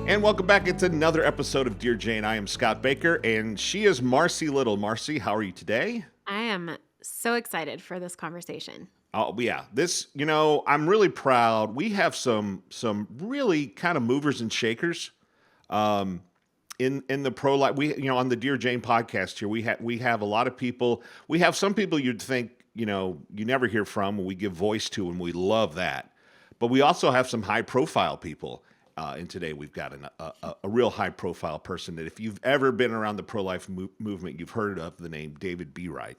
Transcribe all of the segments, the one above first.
And welcome back. It's another episode of Dear Jane. I am Scott Baker, and she is Marcy Little. Marcy, how are you today? I am so excited for this conversation. Oh yeah, I'm really proud. We have some really kind of movers and shakers in the pro life. On the Dear Jane podcast here, we have a lot of people. We have some people you'd think you never hear from, and we give voice to, and we love that. But we also have some high profile people. And today we've got a real high profile person that if you've ever been around the pro life movement, you've heard of the name David Bereit,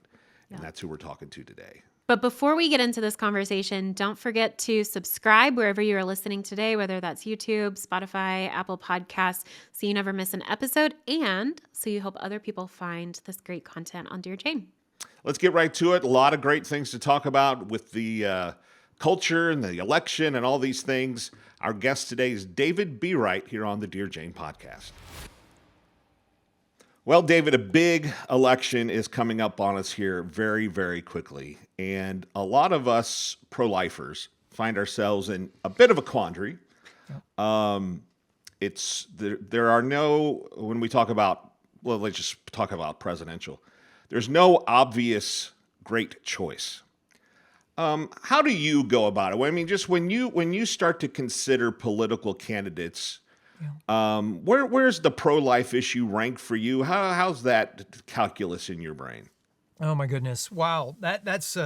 and that's who we're talking to today. But before we get into this conversation, don't forget to subscribe wherever you are listening today, whether that's YouTube, Spotify, Apple Podcasts, so you never miss an episode, and so you help other people find this great content on Dear Jane. Let's get right to it. A lot of great things to talk about with the culture and the election and all these things. Our guest today is David Bereit here on the Dear Jane podcast. Well, David, a big election is coming up on us here very, very quickly. And a lot of us pro-lifers find ourselves in a bit of a quandary. There are no, when we talk about, well, let's just talk about presidential. There's no obvious great choice. How do you go about it? I mean, just when you start to consider political candidates, where's the pro-life issue rank for you? How's that calculus in your brain? Oh my goodness. Wow. That's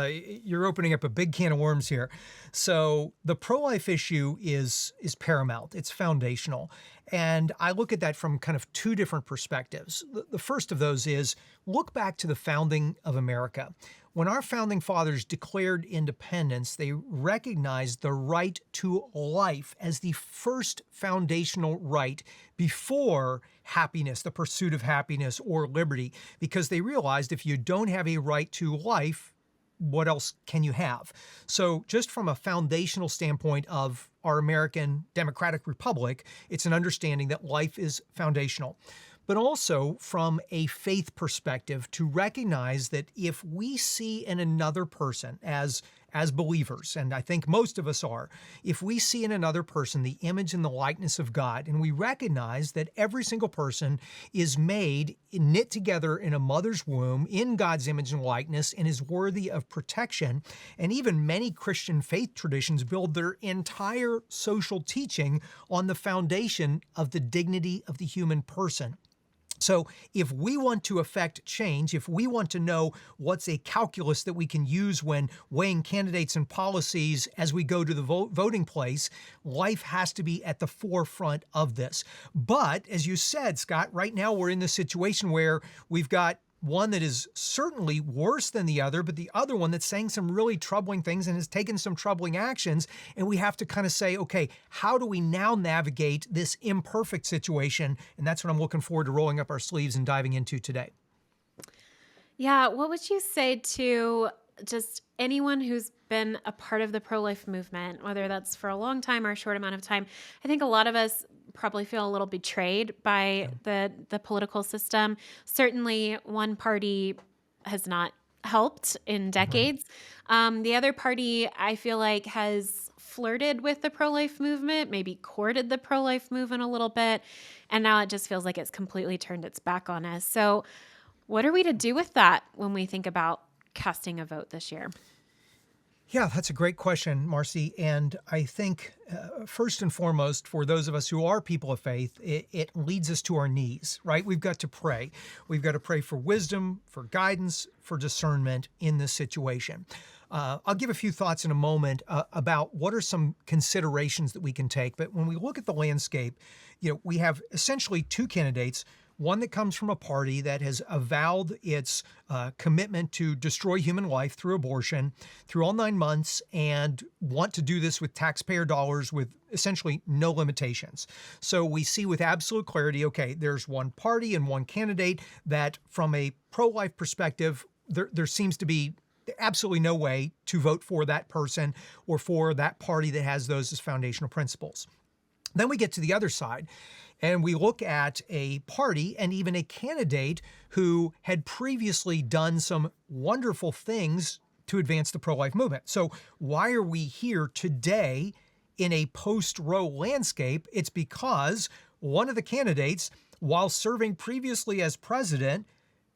you're opening up a big can of worms here. So the pro-life issue is paramount. It's foundational. And I look at that from kind of two different perspectives. The first of those is look back to the founding of America. When our founding fathers declared independence, they recognized the right to life as the first foundational right before happiness, the pursuit of happiness or liberty, because they realized if you don't have a right to life, what else can you have? So just from a foundational standpoint of our American Democratic Republic, it's an understanding that life is foundational. But also from a faith perspective, to recognize that if we see in another person as believers, and I think most of us are, if we see in another person the image and the likeness of God, and we recognize that every single person is made, knit together in a mother's womb in God's image and likeness and is worthy of protection, and even many Christian faith traditions build their entire social teaching on the foundation of the dignity of the human person. So if we want to affect change, if we want to know what's a calculus that we can use when weighing candidates and policies as we go to the voting place, life has to be at the forefront of this. But as you said, Scott, right now we're in this situation where we've got one that is certainly worse than the other, but the other one that's saying some really troubling things and has taken some troubling actions. And we have to kind of say, okay, how do we now navigate this imperfect situation? And that's what I'm looking forward to rolling up our sleeves and diving into today. Yeah, what would you say to just anyone who's been a part of the pro-life movement, whether that's for a long time or a short amount of time? I think a lot of us probably feel a little betrayed by the political system. Certainly one party has not helped in decades. The other party, I feel like, has flirted with the pro-life movement, maybe courted the pro-life movement a little bit, and now it just feels like it's completely turned its back on us. So what are we to do with that when we think about casting a vote this year? Yeah, that's a great question, Marcy. And I think first and foremost, for those of us who are people of faith, it leads us to our knees, right? We've got to pray. We've got to pray for wisdom, for guidance, for discernment in this situation. I'll give a few thoughts in a moment about what are some considerations that we can take. But when we look at the landscape, we have essentially two candidates. One that comes from a party that has avowed its commitment to destroy human life through abortion through all 9 months and want to do this with taxpayer dollars with essentially no limitations. So we see with absolute clarity, okay, there's one party and one candidate that from a pro-life perspective, there seems to be absolutely no way to vote for that person or for that party that has those as foundational principles. Then we get to the other side and we look at a party and even a candidate who had previously done some wonderful things to advance the pro-life movement. So why are we here today in a post-Roe landscape? It's because one of the candidates, while serving previously as president,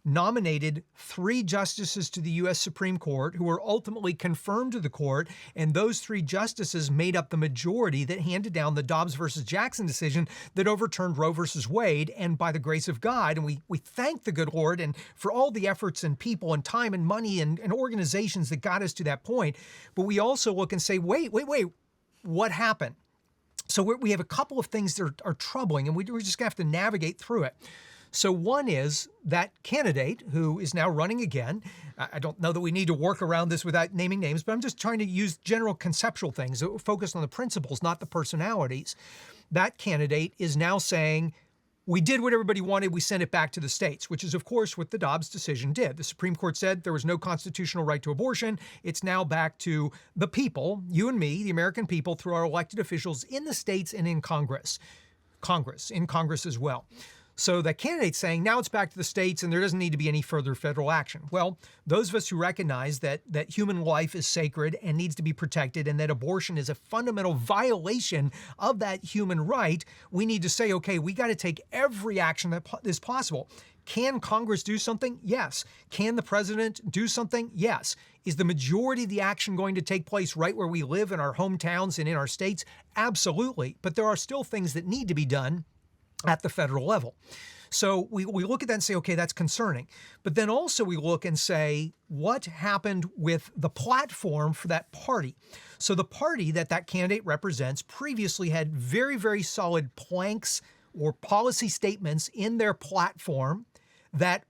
nominated 3 justices to the U.S. Supreme Court who were ultimately confirmed to the court, and those 3 justices made up the majority that handed down the Dobbs versus Jackson decision that overturned Roe versus Wade. And by the grace of God, and we thank the good Lord and for all the efforts and people and time and money and organizations that got us to that point. But we also look and say, wait, what happened? So we have a couple of things that are troubling, and we're just going to have to navigate through it. So one is that candidate who is now running again. I don't know that we need to work around this without naming names, but I'm just trying to use general conceptual things, focus on the principles, not the personalities. That candidate is now saying, we did what everybody wanted, we sent it back to the states, which is, of course, what the Dobbs decision did. The Supreme Court said there was no constitutional right to abortion. It's now back to the people, you and me, the American people, through our elected officials in the states and in Congress as well. So the candidate's saying now it's back to the states and there doesn't need to be any further federal action. Well, those of us who recognize that human life is sacred and needs to be protected and that abortion is a fundamental violation of that human right, we need to say, okay, we got to take every action that is possible. Can Congress do something? Yes. Can the president do something? Yes. Is the majority of the action going to take place right where we live in our hometowns and in our states? Absolutely. But there are still things that need to be done at the federal level. So we look at that and say, okay, that's concerning. But then also we look and say, what happened with the platform for that party? So the party that candidate represents previously had very, very solid planks or policy statements in their platform that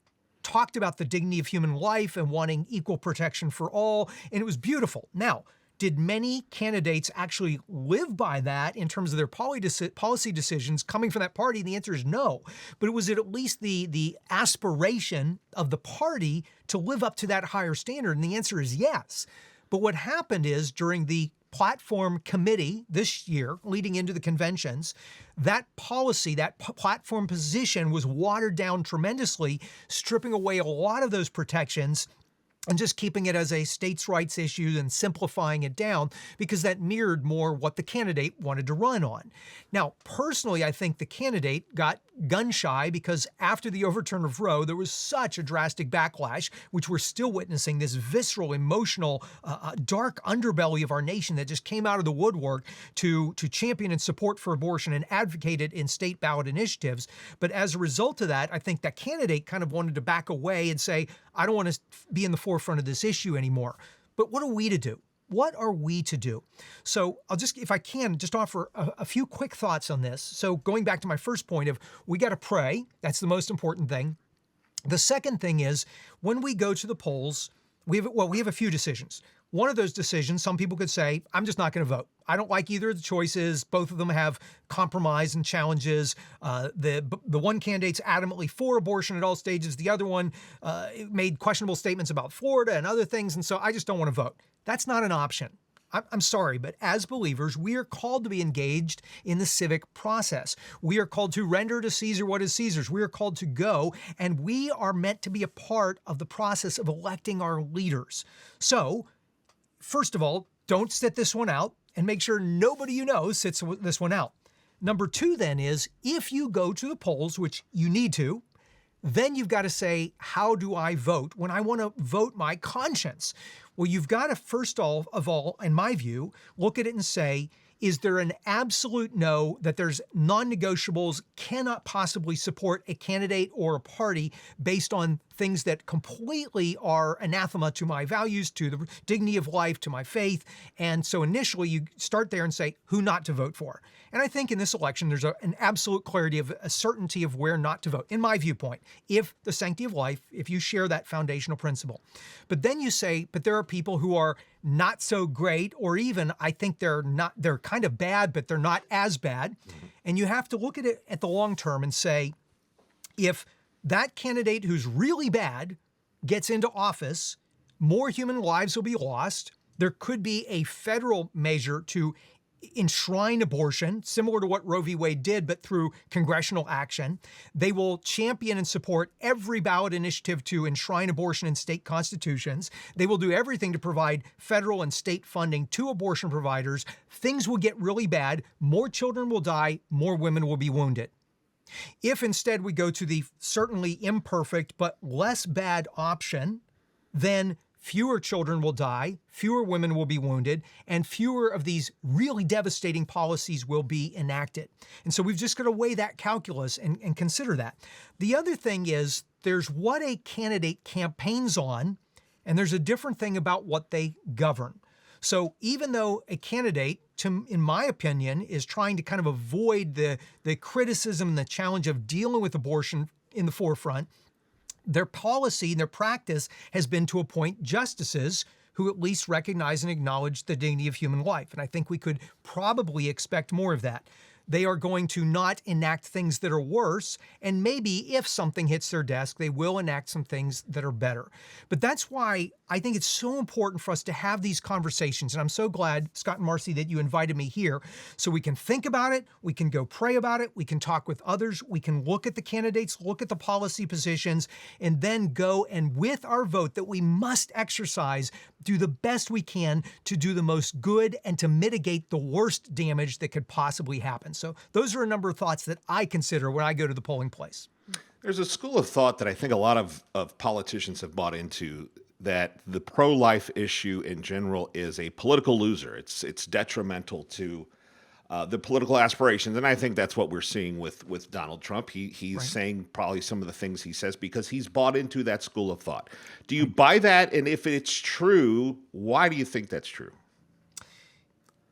talked about the dignity of human life and wanting equal protection for all, and it was beautiful. Now, did many candidates actually live by that in terms of their policy decisions coming from that party? The answer is no. But it was at least the aspiration of the party to live up to that higher standard, and the answer is yes. But what happened is during the platform committee this year, leading into the conventions, that policy, that platform position was watered down tremendously, stripping away a lot of those protections and just keeping it as a states' rights issue and simplifying it down because that mirrored more what the candidate wanted to run on. Now, personally, I think the candidate got gun shy because after the overturn of Roe, there was such a drastic backlash, which we're still witnessing, this visceral, emotional, dark underbelly of our nation that just came out of the woodwork to champion and support for abortion and advocate it in state ballot initiatives. But as a result of that, I think that candidate kind of wanted to back away and say, I don't want to be in the forefront of this issue anymore. But what are we to do? What are we to do? So I'll just, if I can, just offer a few quick thoughts on this. So going back to my first point of we got to pray. That's the most important thing. The second thing is when we go to the polls, we have a few decisions. One of those decisions, some people could say, I'm just not going to vote. I don't like either of the choices. Both of them have compromise and challenges. The one candidate's adamantly for abortion at all stages. The other one made questionable statements about Florida and other things. And so I just don't want to vote. That's not an option. I'm sorry, but as believers, we are called to be engaged in the civic process. We are called to render to Caesar what is Caesar's. We are called to go, and we are meant to be a part of the process of electing our leaders. So, first of all, don't sit this one out and make sure nobody you know sits this one out. Number two then is if you go to the polls, which you need to, then you've got to say, how do I vote when I want to vote my conscience? Well, you've got to first of all, in my view, look at it and say, is there an absolute no that there's non-negotiables, cannot possibly support a candidate or a party based on things that completely are anathema to my values, to the dignity of life, to my faith. And so initially you start there and say who not to vote for. And I think in this election, there's an absolute clarity of a certainty of where not to vote, in my viewpoint, if the sanctity of life, if you share that foundational principle. But then you say, but there are people who are not so great, or even I think they're kind of bad, but they're not as bad. And you have to look at it at the long term and say, if that candidate who's really bad gets into office, more human lives will be lost. There could be a federal measure to enshrine abortion, similar to what Roe v. Wade did, but through congressional action. They will champion and support every ballot initiative to enshrine abortion in state constitutions. They will do everything to provide federal and state funding to abortion providers. Things will get really bad. More children will die. More women will be wounded. If instead we go to the certainly imperfect but less bad option, then fewer children will die, fewer women will be wounded, and fewer of these really devastating policies will be enacted. And so we've just got to weigh that calculus and consider that. The other thing is there's what a candidate campaigns on, and there's a different thing about what they govern. So even though a candidate, in my opinion, is trying to kind of avoid the criticism and the challenge of dealing with abortion in the forefront, their policy and their practice has been to appoint justices who at least recognize and acknowledge the dignity of human life. And I think we could probably expect more of that. They are going to not enact things that are worse, and maybe if something hits their desk, they will enact some things that are better. But that's why I think it's so important for us to have these conversations. And I'm so glad, Scott and Marcy, that you invited me here so we can think about it, we can go pray about it, we can talk with others, we can look at the candidates, look at the policy positions, and then go and with our vote that we must exercise, do the best we can to do the most good and to mitigate the worst damage that could possibly happen. So those are a number of thoughts that I consider when I go to the polling place. There's a school of thought that I think a lot of politicians have bought into, that the pro-life issue in general is a political loser. It's detrimental to the political aspirations, and I think that's what we're seeing with Donald Trump. He's saying probably some of the things he says because he's bought into that school of thought. Do you buy that? And if it's true, why do you think that's true?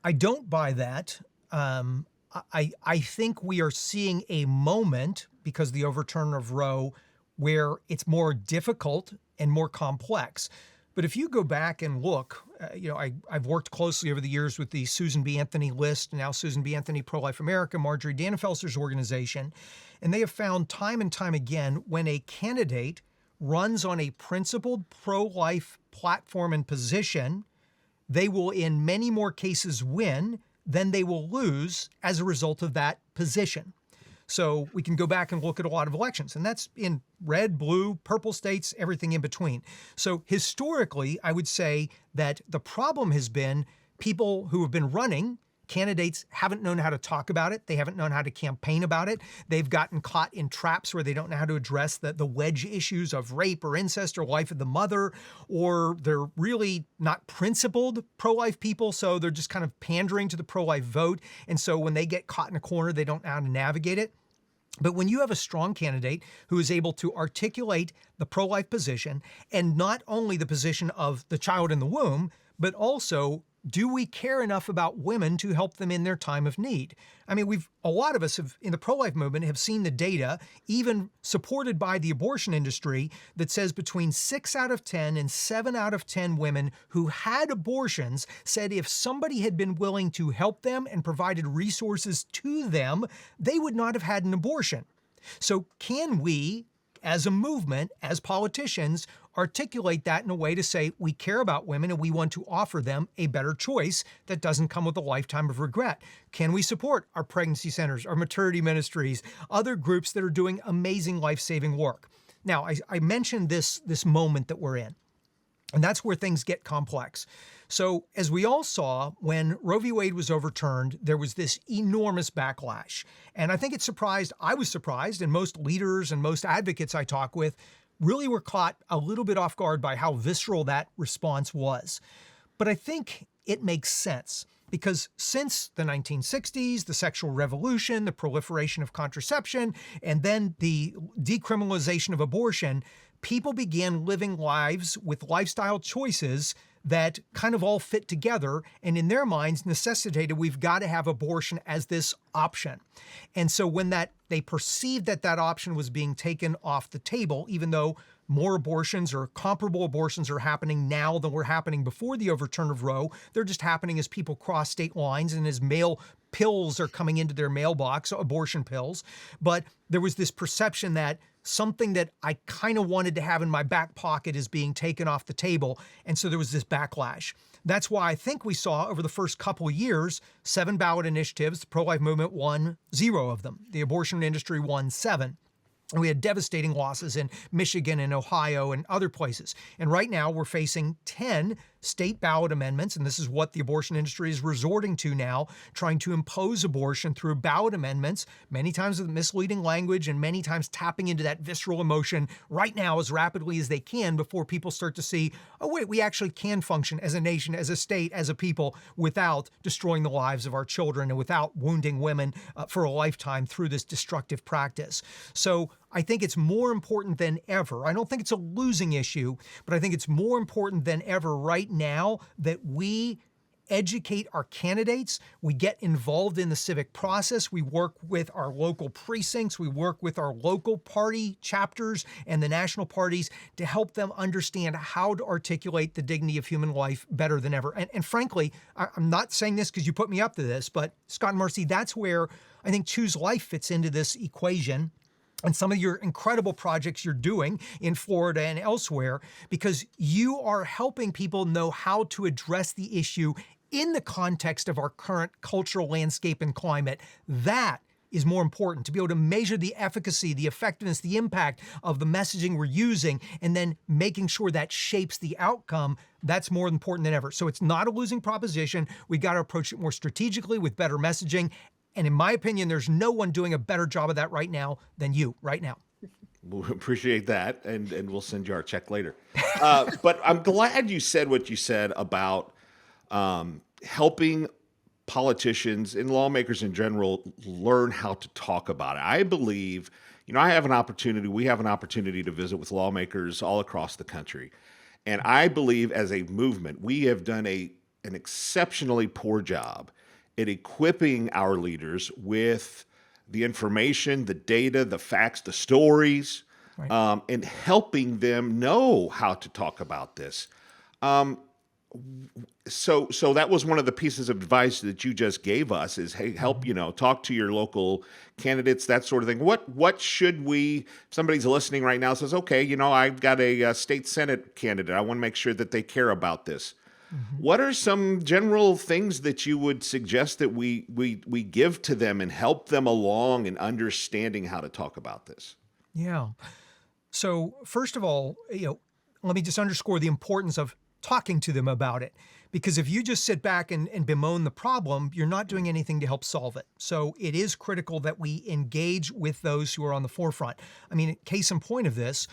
I don't buy that. I think we are seeing a moment, because of the overturn of Roe, where it's more difficult and more complex. But if you go back and look, I've worked closely over the years with the Susan B. Anthony List, now Susan B. Anthony Pro-Life America, Marjorie Dannenfelser's organization, and they have found time and time again when a candidate runs on a principled pro-life platform and position, they will in many more cases win than they will lose as a result of that position. So we can go back and look at a lot of elections, and that's in red, blue, purple states, everything in between. So historically, I would say that the problem has been people who have been running, candidates haven't known how to talk about it. They haven't known how to campaign about it. They've gotten caught in traps where they don't know how to address the wedge issues of rape or incest or life of the mother, or they're really not principled pro-life people, so they're just kind of pandering to the pro-life vote. And so when they get caught in a corner, they don't know how to navigate it. But when you have a strong candidate who is able to articulate the pro-life position, and not only the position of the child in the womb, but also, do we care enough about women to help them in their time of need? I mean, a lot of us in the pro-life movement have seen the data, even supported by the abortion industry, that says between 6 out of 10 and 7 out of 10 women who had abortions said if somebody had been willing to help them and provided resources to them, they would not have had an abortion. So can we, as a movement, as politicians, articulate that in a way to say we care about women and we want to offer them a better choice that doesn't come with a lifetime of regret? Can we support our pregnancy centers, our maternity ministries, other groups that are doing amazing life-saving work? Now, I mentioned this moment that we're in, and that's where things get complex. So as we all saw, when Roe v. Wade was overturned, there was this enormous backlash. And I think I was surprised, and most leaders and most advocates I talk with really were caught a little bit off guard by how visceral that response was. But I think it makes sense, because since the 1960s, the sexual revolution, the proliferation of contraception, and then the decriminalization of abortion, people began living lives with lifestyle choices that kind of all fit together, and in their minds necessitated we've got to have abortion as this option. And so when they perceived that option was being taken off the table, even though more abortions or comparable abortions are happening now than were happening before the overturn of Roe, they're just happening as people cross state lines and as mail pills are coming into their mailbox, abortion pills. But there was this perception that something that I kind of wanted to have in my back pocket is being taken off the table. And so there was this backlash. That's why I think we saw over the first couple of years, 7 ballot initiatives. The pro-life movement won 0 of them. The abortion industry won 7. And we had devastating losses in Michigan and Ohio and other places. And right now we're facing 10 state ballot amendments, and this is what the abortion industry is resorting to now, trying to impose abortion through ballot amendments, many times with misleading language and many times tapping into that visceral emotion right now as rapidly as they can before people start to see, oh wait, we actually can function as a nation, as a state, as a people without destroying the lives of our children and without wounding women for a lifetime through this destructive practice. So I think it's more important than ever. I don't think it's a losing issue, but I think it's more important than ever right now that we educate our candidates, we get involved in the civic process, we work with our local precincts, we work with our local party chapters and the national parties to help them understand how to articulate the dignity of human life better than ever. And frankly, I'm not saying this because you put me up to this, but Scott and Marcy, that's where I think Choose Life fits into this equation. And some of your incredible projects you're doing in Florida and elsewhere, because you are helping people know how to address the issue in the context of our current cultural landscape and climate. That is more important, to be able to measure the efficacy, the effectiveness, the impact of the messaging we're using, and then making sure that shapes the outcome. That's more important than ever. So it's not a losing proposition. We got to approach it more strategically with better messaging. And in my opinion, there's no one doing a better job of that right now than you right now. We appreciate that, and we'll send you our check later. But I'm glad you said what you said about helping politicians and lawmakers in general learn how to talk about it. I believe, we have an opportunity to visit with lawmakers all across the country. And I believe as a movement, we have done an exceptionally poor job at equipping our leaders with the information, the data, the facts, the stories, Right. and helping them know how to talk about this. So that was one of the pieces of advice that you just gave us is, hey, help, talk to your local candidates, that sort of thing. What should we, if somebody's listening right now says, okay, I've got a state Senate candidate. I want to make sure that they care about this. What are some general things that you would suggest that we give to them and help them along in understanding how to talk about this? Yeah. So first of all, let me just underscore the importance of talking to them about it. Because if you just sit back and bemoan the problem, you're not doing anything to help solve it. So it is critical that we engage with those who are on the forefront. I mean, case in point of this,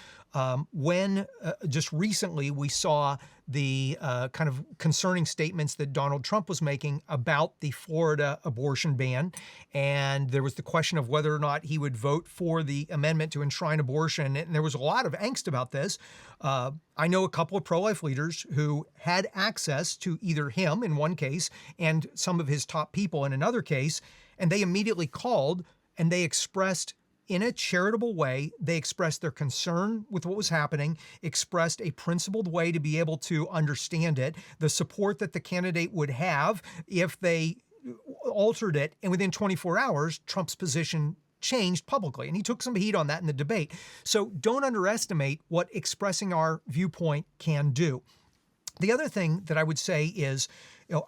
when just recently we saw the kind of concerning statements that Donald Trump was making about the Florida abortion ban. And there was the question of whether or not he would vote for the amendment to enshrine abortion. And there was a lot of angst about this. I know a couple of pro-life leaders who had access to either him in one case and some of his top people in another case, and they immediately called and they expressed in a charitable way, they expressed their concern with what was happening, expressed a principled way to be able to understand it, the support that the candidate would have if they altered it, and within 24 hours, Trump's position changed publicly, and he took some heat on that in the debate. So don't underestimate what expressing our viewpoint can do. The other thing that I would say is,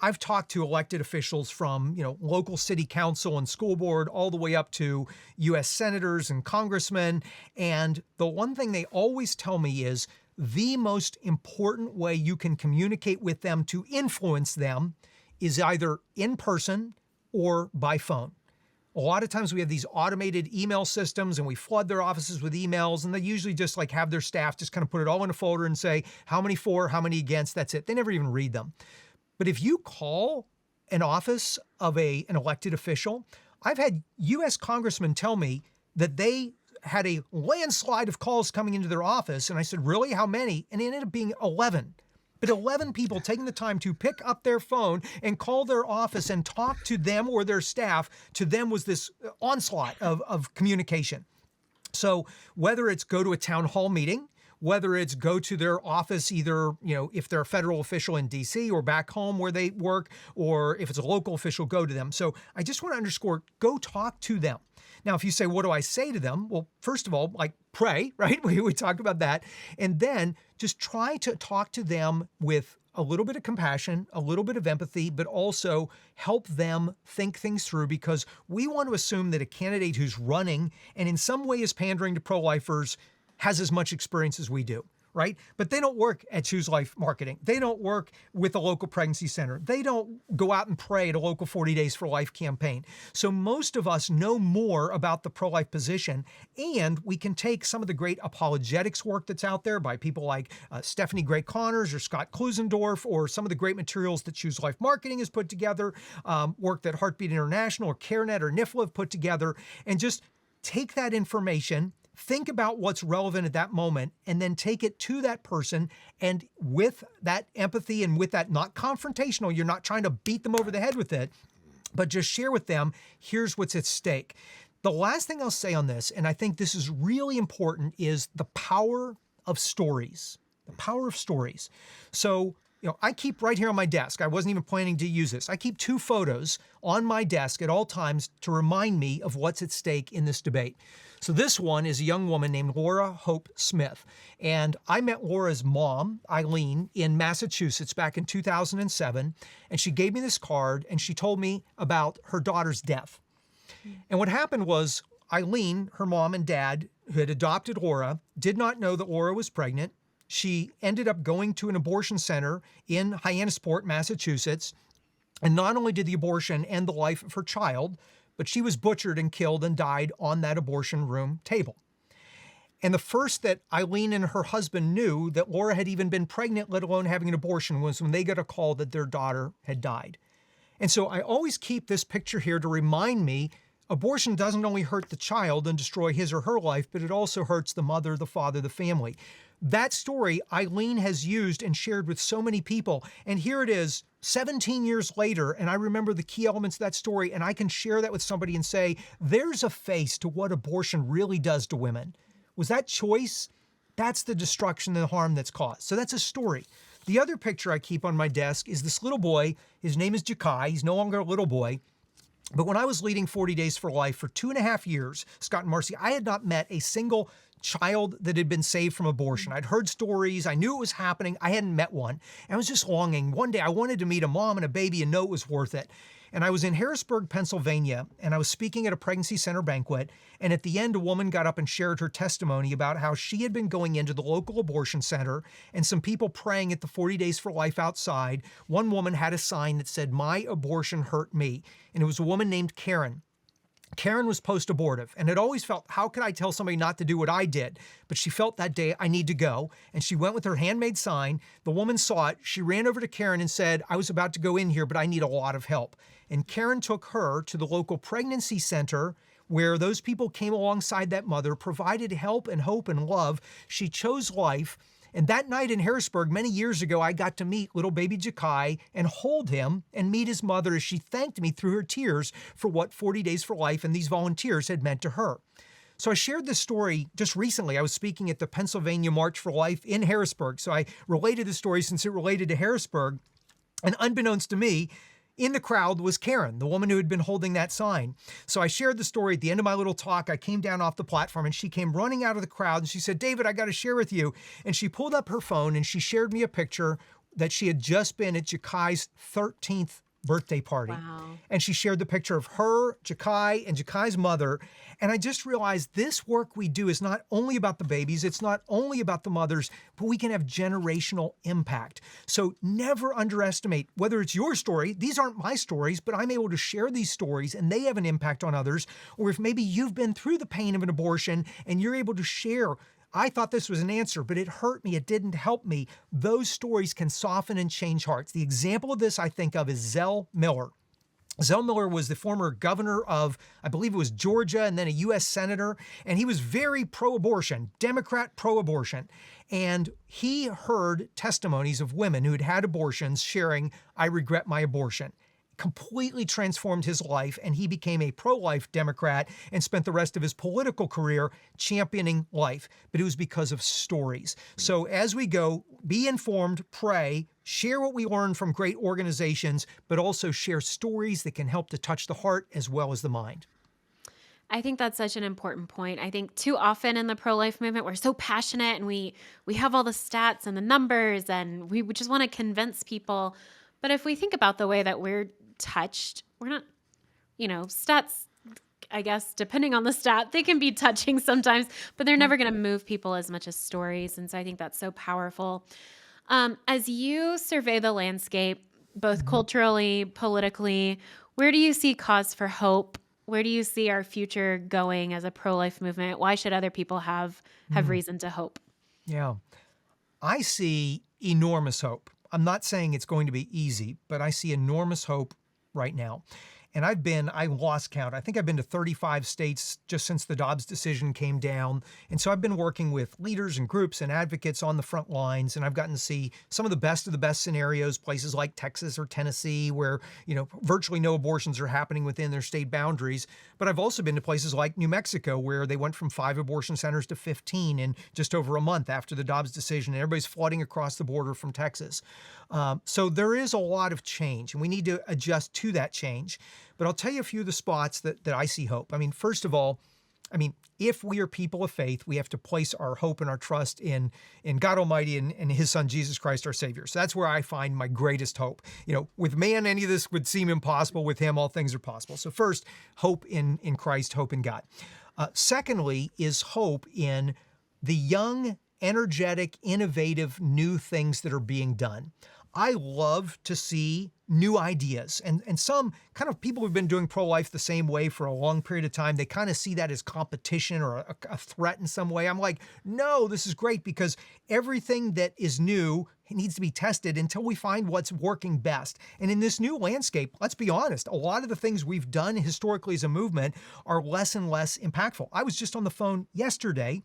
I've talked to elected officials from, local city council and school board all the way up to U.S. senators and congressmen. And the one thing they always tell me is the most important way you can communicate with them to influence them is either in person or by phone. A lot of times we have these automated email systems and we flood their offices with emails, and they usually just have their staff just kind of put it all in a folder and say, how many for, how many against, that's it. They never even read them. But if you call an office of an elected official, I've had U.S. congressmen tell me that they had a landslide of calls coming into their office. And I said, really? How many? And it ended up being 11. But 11 people taking the time to pick up their phone and call their office and talk to them or their staff, to them was this onslaught of communication. So whether it's go to a town hall meeting, whether it's go to their office, either, if they're a federal official in DC or back home where they work, or if it's a local official, go to them. So I just want to underscore, go talk to them. Now, if you say, what do I say to them? Well, first of all, pray, right? We talked about that. And then just try to talk to them with a little bit of compassion, a little bit of empathy, but also help them think things through, because we want to assume that a candidate who's running and in some way is pandering to pro-lifers has as much experience as we do. right? But they don't work at Choose Life Marketing. They don't work with a local pregnancy center. They don't go out and pray at a local 40 Days for Life campaign. So most of us know more about the pro-life position, and we can take some of the great apologetics work that's out there by people like Stephanie Gray Connors or Scott Klusendorf, or some of the great materials that Choose Life Marketing has put together, work that Heartbeat International or CareNet or NIFLA have put together, and just take that information, think about what's relevant at that moment, and then take it to that person. And with that empathy and with that, not confrontational, you're not trying to beat them over the head with it, but just share with them, here's what's at stake. The last thing I'll say on this, and I think this is really important, is the power of stories. The power of stories. So, I keep right here on my desk, I wasn't even planning to use this, I keep 2 photos on my desk at all times to remind me of what's at stake in this debate. So this one is a young woman named Laura Hope Smith. And I met Laura's mom, Eileen, in Massachusetts back in 2007. And she gave me this card and she told me about her daughter's death. And what happened was Eileen, her mom and dad, who had adopted Laura, did not know that Laura was pregnant. She ended up going to an abortion center in Hyannisport, Massachusetts. And not only did the abortion end the life of her child, but she was butchered and killed and died on that abortion room table. And the first that Eileen and her husband knew that Laura had even been pregnant, let alone having an abortion, was when they got a call that their daughter had died. And so I always keep this picture here to remind me abortion doesn't only hurt the child and destroy his or her life, but it also hurts the mother, the father, the family. That story Eileen has used and shared with so many people. And here it is 17 years later, and I remember the key elements of that story, and I can share that with somebody and say, there's a face to what abortion really does to women. Was that choice? That's the destruction and the harm that's caused. So that's a story. The other picture I keep on my desk is this little boy. His name is Jakai. He's no longer a little boy. But when I was leading 40 Days for Life for 2.5 years, Scott and Marcy, I had not met a single child that had been saved from abortion. I'd heard stories. I knew it was happening. I hadn't met one. And I was just longing. One day I wanted to meet a mom and a baby and know it was worth it. And I was in Harrisburg, Pennsylvania, and I was speaking at a pregnancy center banquet. And at the end, a woman got up and shared her testimony about how she had been going into the local abortion center and some people praying at the 40 Days for Life outside. One woman had a sign that said, "My abortion hurt me." And it was a woman named Karen. Karen was post-abortive and had always felt, how could I tell somebody not to do what I did? But she felt that day, I need to go. And she went with her handmade sign. The woman saw it. She ran over to Karen and said, I was about to go in here, but I need a lot of help. And Karen took her to the local pregnancy center where those people came alongside that mother, provided help and hope and love. She chose life. And that night in Harrisburg, many years ago, I got to meet little baby Jakai and hold him and meet his mother as she thanked me through her tears for what 40 Days for Life and these volunteers had meant to her. So I shared this story just recently. I was speaking at the Pennsylvania March for Life in Harrisburg. So I related the story since it related to Harrisburg. And unbeknownst to me, in the crowd was Karen, the woman who had been holding that sign. So I shared the story at the end of my little talk. I came down off the platform and she came running out of the crowd and she said, David, I got to share with you. And she pulled up her phone and she shared me a picture that she had just been at Jakai's 13th birthday party. Wow. And she shared the picture of her, Jakai, and Jakai's mother. And I just realized this work we do is not only about the babies, it's not only about the mothers, but we can have generational impact. So never underestimate, whether it's your story, these aren't my stories, but I'm able to share these stories and they have an impact on others. Or if maybe you've been through the pain of an abortion and you're able to share, I thought this was an answer, but it hurt me. It didn't help me. Those stories can soften and change hearts. The example of this I think of is Zell Miller. Zell Miller was the former governor of, I believe it was Georgia, and then a U.S. senator, and he was very pro-abortion, Democrat pro-abortion. And he heard testimonies of women who had had abortions sharing, I regret my abortion. Completely transformed his life, and he became a pro-life Democrat and spent the rest of his political career championing life. But it was because of stories. So as we go, be informed, pray, share what we learn from great organizations, but also share stories that can help to touch the heart as well as the mind. I think that's such an important point. I think too often in the pro-life movement, we're so passionate and we have all the stats and the numbers and we just want to convince people. But if we think about the way that we're touched, we're not, stats I guess, depending on the stat, they can be touching sometimes, but they're never going to move people as much as stories. And so I think that's so powerful. As you survey the landscape, both culturally, politically, where do you see cause for hope? Where do you see our future going as a pro-life movement? Why should other people have reason to hope? Yeah. I see enormous hope. I'm not saying it's going to be easy, but I see enormous hope right now. And I lost count. I think I've been to 35 states just since the Dobbs decision came down. And so I've been working with leaders and groups and advocates on the front lines. And I've gotten to see some of the best scenarios, places like Texas or Tennessee, where, virtually no abortions are happening within their state boundaries. But I've also been to places like New Mexico, where they went from 5 abortion centers to 15 in just over a month after the Dobbs decision. And everybody's flooding across the border from Texas. So there is a lot of change, and we need to adjust to that change. But I'll tell you a few of the spots that I see hope. I mean, first of all, if we are people of faith, we have to place our hope and our trust in God Almighty and His Son, Jesus Christ, our Savior. So that's where I find my greatest hope. With man, any of this would seem impossible. With Him, all things are possible. So first, hope in Christ, hope in God. Secondly is hope in the young, energetic, innovative, new things that are being done. I love to see new ideas. And some kind of people who've been doing pro-life the same way for a long period of time, they kind of see that as competition or a threat in some way. I'm like, no, this is great, because everything that is new needs to be tested until we find what's working best. And in this new landscape, let's be honest, a lot of the things we've done historically as a movement are less and less impactful. I was just on the phone yesterday.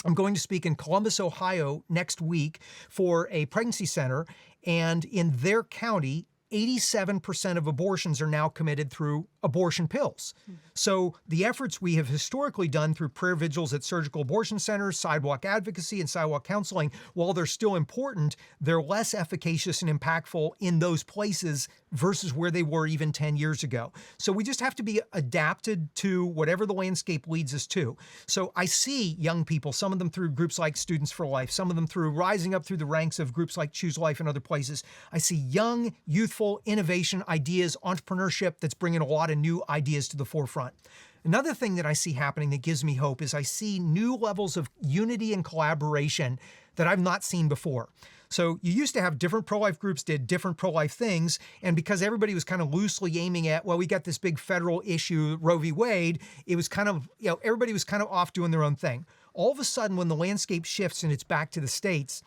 I'm going to speak in Columbus, Ohio next week for a pregnancy center, and in their county, 87% of abortions are now committed through abortion pills. So the efforts we have historically done through prayer vigils at surgical abortion centers, sidewalk advocacy, and sidewalk counseling, while they're still important, they're less efficacious and impactful in those places versus where they were even 10 years ago. So we just have to be adapted to whatever the landscape leads us to. So I see young people, some of them through groups like Students for Life, some of them through rising up through the ranks of groups like Choose Life and other places. I see young, youthful innovation, ideas, entrepreneurship that's bringing a lot of new ideas to the forefront. Another thing that I see happening that gives me hope is I see new levels of unity and collaboration that I've not seen before. So you used to have different pro-life groups did different pro-life things, and because everybody was kind of loosely aiming at, well, we got this big federal issue, Roe v. Wade, it was kind of, everybody was kind of off doing their own thing. All of a sudden, when the landscape shifts and it's back to the states,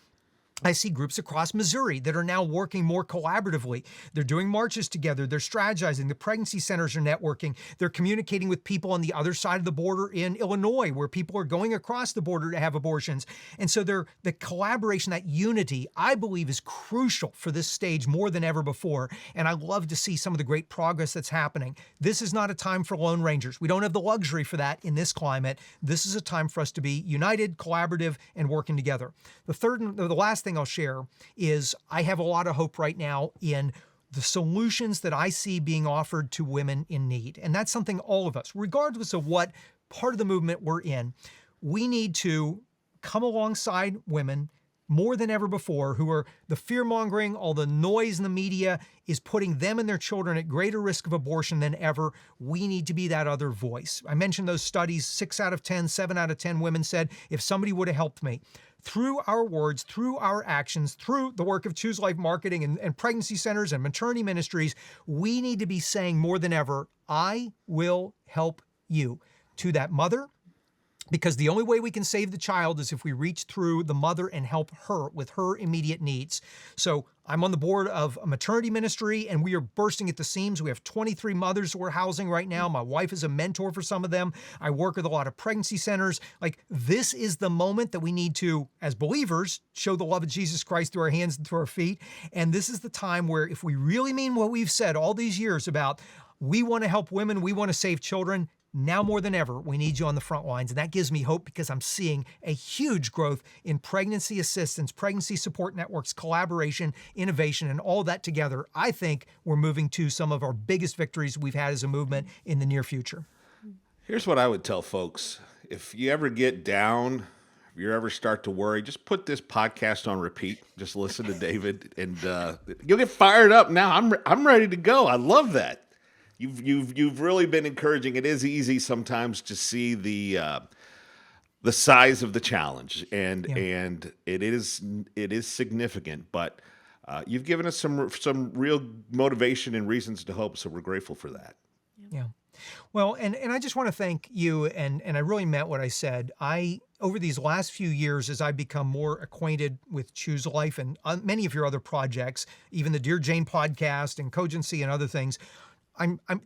I see groups across Missouri that are now working more collaboratively. They're doing marches together. They're strategizing. The pregnancy centers are networking. They're communicating with people on the other side of the border in Illinois, where people are going across the border to have abortions. And so the collaboration, that unity, I believe is crucial for this stage more than ever before. And I love to see some of the great progress that's happening. This is not a time for Lone Rangers. We don't have the luxury for that in this climate. This is a time for us to be united, collaborative, and working together. The last thing I'll share is I have a lot of hope right now in the solutions that I see being offered to women in need. And that's something all of us, regardless of what part of the movement we're in, we need to come alongside women more than ever before, who are the fear-mongering, all the noise in the media is putting them and their children at greater risk of abortion than ever. We need to be that other voice. I mentioned those studies, 6 out of 10, 7 out of 10 women said, if somebody would have helped me. Through our words, through our actions, through the work of Choose Life marketing and pregnancy centers and maternity ministries, we need to be saying more than ever, I will help you, to that mother, because the only way we can save the child is if we reach through the mother and help her with her immediate needs. So I'm on the board of a maternity ministry, and we are bursting at the seams. We have 23 mothers we're housing right now. My wife is a mentor for some of them. I work with a lot of pregnancy centers. Like, this is the moment that we need to, as believers, show the love of Jesus Christ through our hands and through our feet. And this is the time where, if we really mean what we've said all these years about we want to help women, we want to save children, now more than ever, we need you on the front lines. And that gives me hope, because I'm seeing a huge growth in pregnancy assistance, pregnancy support networks, collaboration, innovation, and all that together. I think we're moving to some of our biggest victories we've had as a movement in the near future. Here's what I would tell folks. If you ever get down, if you ever start to worry, just put this podcast on repeat. Just listen to David, and you'll get fired up. Now I'm ready to go. I love that. You've really been encouraging. It is easy sometimes to see the size of the challenge, and Yeah. it is significant. But you've given us some real motivation and reasons to hope. So we're grateful for that. Yeah. Well, and I just want to thank you, and I really meant what I said. Over these last few years, as I've become more acquainted with Choose Life and many of your other projects, even the Dear Jane podcast and Cogency and other things,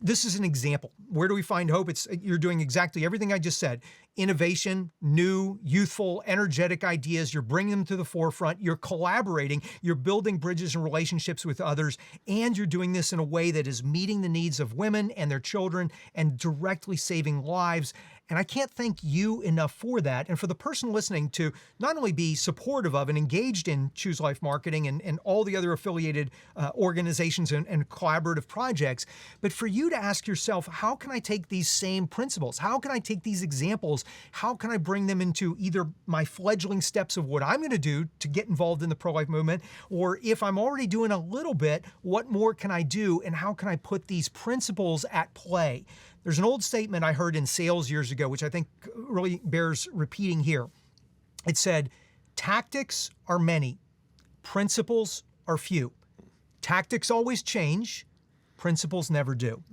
this is an example. Where do we find hope? You're doing exactly everything I just said. Innovation, new, youthful, energetic ideas. You're bringing them to the forefront. You're collaborating. You're building bridges and relationships with others. And you're doing this in a way that is meeting the needs of women and their children and directly saving lives. And I can't thank you enough for that. And for the person listening to not only be supportive of and engaged in Choose Life Marketing and all the other affiliated organizations and collaborative projects, but for you to ask yourself, how can I take these same principles? How can I take these examples? How can I bring them into either my fledgling steps of what I'm going to do to get involved in the pro-life movement, or if I'm already doing a little bit, what more can I do and how can I put these principles at play? There's an old statement I heard in sales years ago, which I think really bears repeating here. It said, tactics are many, principles are few. Tactics always change, principles never do.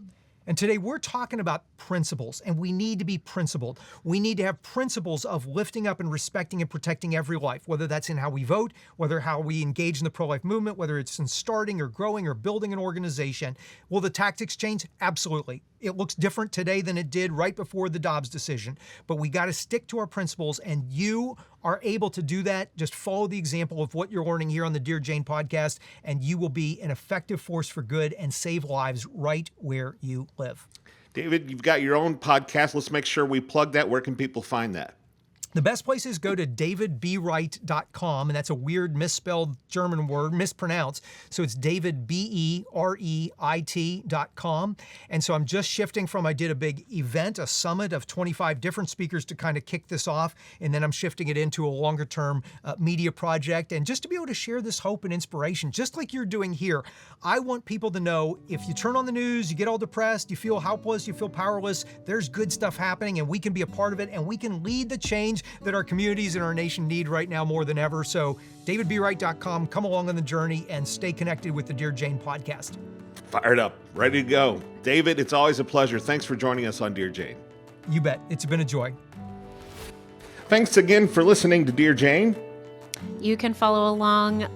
And today we're talking about principles, and we need to be principled. We need to have principles of lifting up and respecting and protecting every life, whether that's in how we vote, whether how we engage in the pro-life movement, whether it's in starting or growing or building an organization. Will the tactics change? Absolutely. It looks different today than it did right before the Dobbs decision, but we got to stick to our principles, and you are able to do that. Just follow the example of what you're learning here on the Dear Jane podcast, and you will be an effective force for good and save lives right where you live. David, you've got your own podcast. Let's make sure we plug that. Where can people find that? The best place is go to davidbereit.com, and that's a weird misspelled German word, mispronounced. So it's davidbereit.com. And so I'm just shifting from, I did a big event, a summit of 25 different speakers to kind of kick this off. And then I'm shifting it into a longer term media project. And just to be able to share this hope and inspiration, just like you're doing here, I want people to know if you turn on the news, you get all depressed, you feel helpless, you feel powerless, there's good stuff happening and we can be a part of it and we can lead the change that our communities and our nation need right now more than ever. So davidbereit.com, come along on the journey and stay connected with the Dear Jane podcast. Fired up, ready to go. David, it's always a pleasure. Thanks for joining us on Dear Jane. You bet. It's been a joy. Thanks again for listening to Dear Jane. You can follow along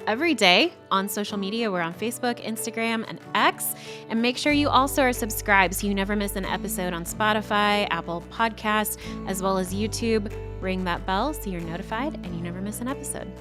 every day on social media. We're on Facebook, Instagram, and X. And make sure you also are subscribed so you never miss an episode on Spotify, Apple Podcasts, as well as YouTube. Ring that bell so you're notified and you never miss an episode.